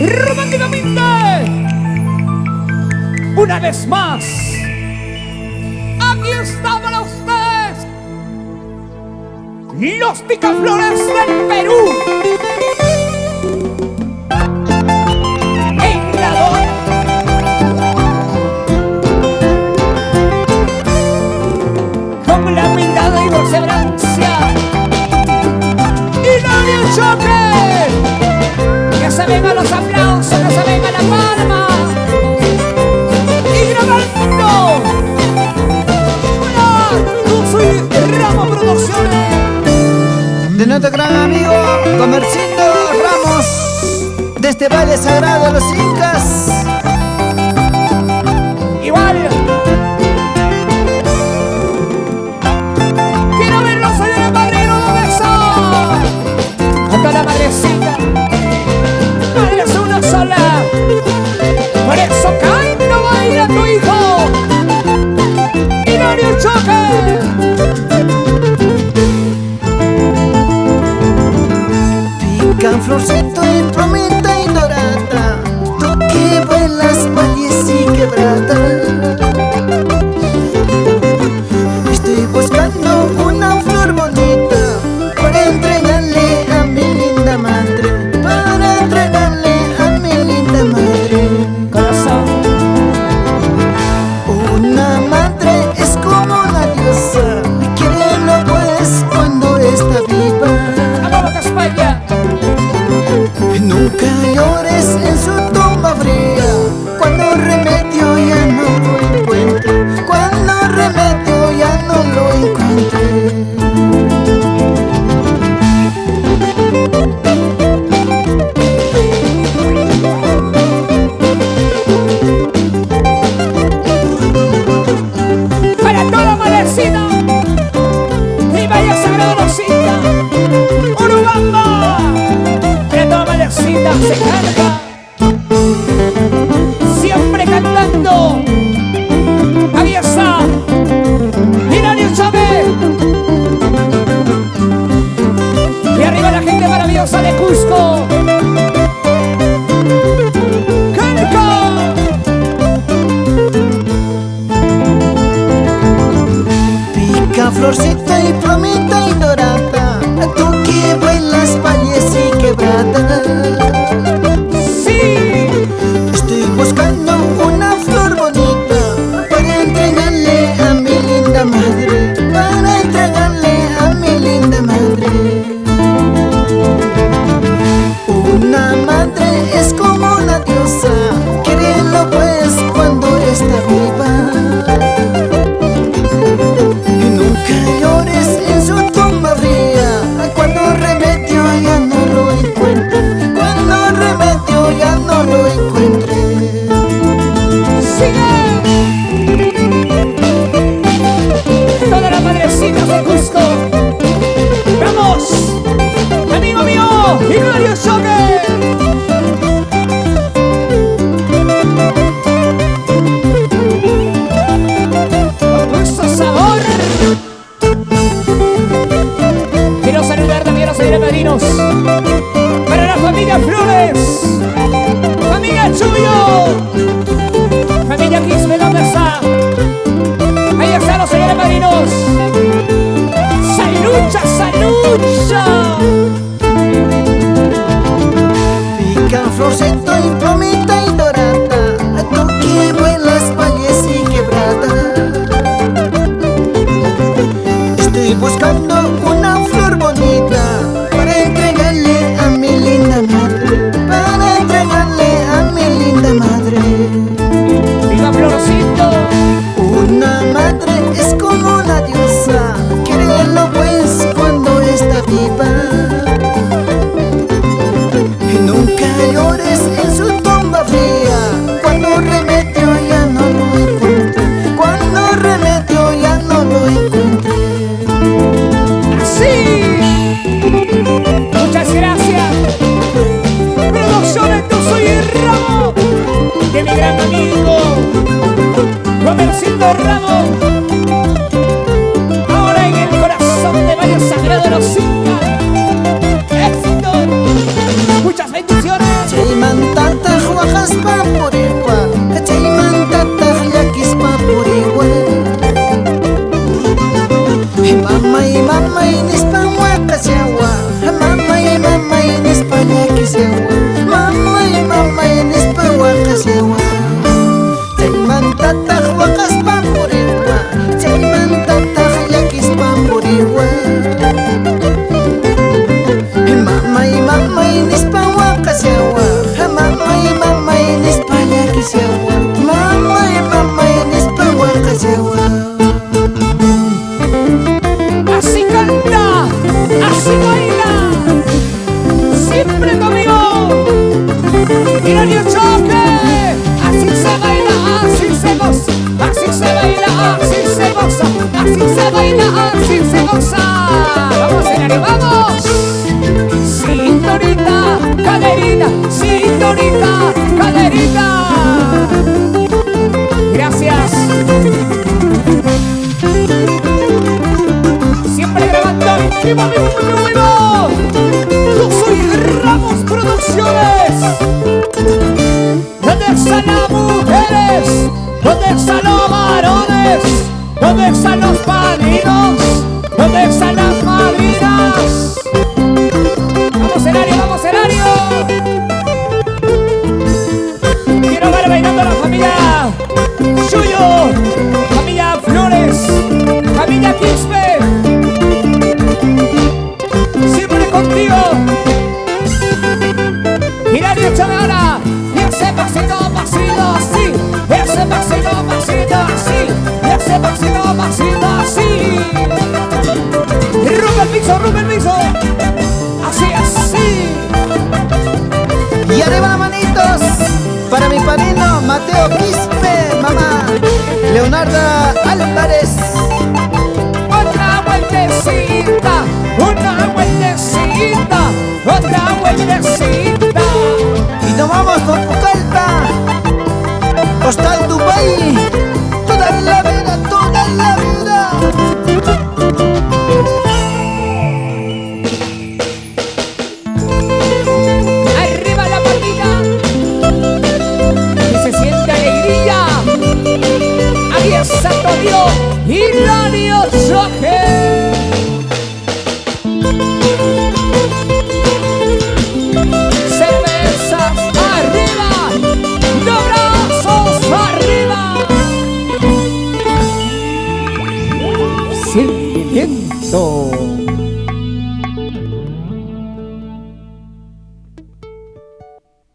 románticamente. Una vez más, aquí está para ustedes los picaflores del Perú. Con la humildad y perseverancia y nadie el choque. Que se vengan los aplausos, que se venga la palma. Y grabando una soy Ramos Producciones. De nuestro gran amigo Comercindo Ramos, de este Valle Sagrado de los Incas. Igual quiero ver los señores padrinos de beso. Acá la madrecita, madre es una sola. Por eso cae no baila tu hijo. Y no ni un choque. Pican florcito y plomita y dorada, tú que vuelas valles y quebrada. Estoy buscando una flor bonita para entregarle a mi linda madre, para entregarle a mi linda madre. Corazón, Una madre es como una diosa, quírelo pues cuando está viva. vamos a España. Nunca llores en su tumba fría, cuando remedio ya no lo encuentre, cuando remedio ya no lo encuentre. Para toda Malecita y Valle Sagrado de los Incas, Urubamba. Para toda Malecita se canta, siempre cantando. Ahí está Hilario Chávez. Y arriba la gente maravillosa de Cusco. Pica florcita y plomita y dorada, tú que vuelas valles y quebrada. Sí, Estoy buscando una flor bonita para entregarle a mi linda madre, para entregarle a mi linda madre. Una madre es como una diosa, quírelo pues cuando está viva. Y nunca llores en su tumba fría, cuando remedio ya no lo encuentre, cuando remedio ya no lo encuentre. sigue. Toda la madrecita de Cusco. Vamos, amigo mío, Hilario Choque. Con mucho sabor. Quiero saludar también a los señores padrinos. Para la familia Flores, familia Chuyo, familia Quispe, ¿dónde está? Ahí están los señores padrinos. ¡Salucha, salucha! Pican florcito y plomita y dorada, tú que vuelas valles y quebrada. Estoy buscando una flor bonita para entregarle a mi linda madre, para entregarle a mi linda madre. ¡Viva Florcito! Una madre es como una diosa, quírelo pues cuando está viva. Y nunca llores en su tumba fría, cuando remedio ya no lo encuentre, cuando remedio ya no lo encuentre. ¡Sí! Muchas gracias. Producciones Yo Soy Ramos, de mi gran amigo Comercindo Ramos. Ahora en el corazón de Valle Sagrado de los Incas. ¡Éxito! Muchas bendiciones. Chaymantal Mario Choque. Así se baila, así se goza, así se baila, así se goza, así se baila, así se goza. Vamos, escenario, vamos. Cinturita, caderita, cinturita, caderita. Gracias. Siempre grabando.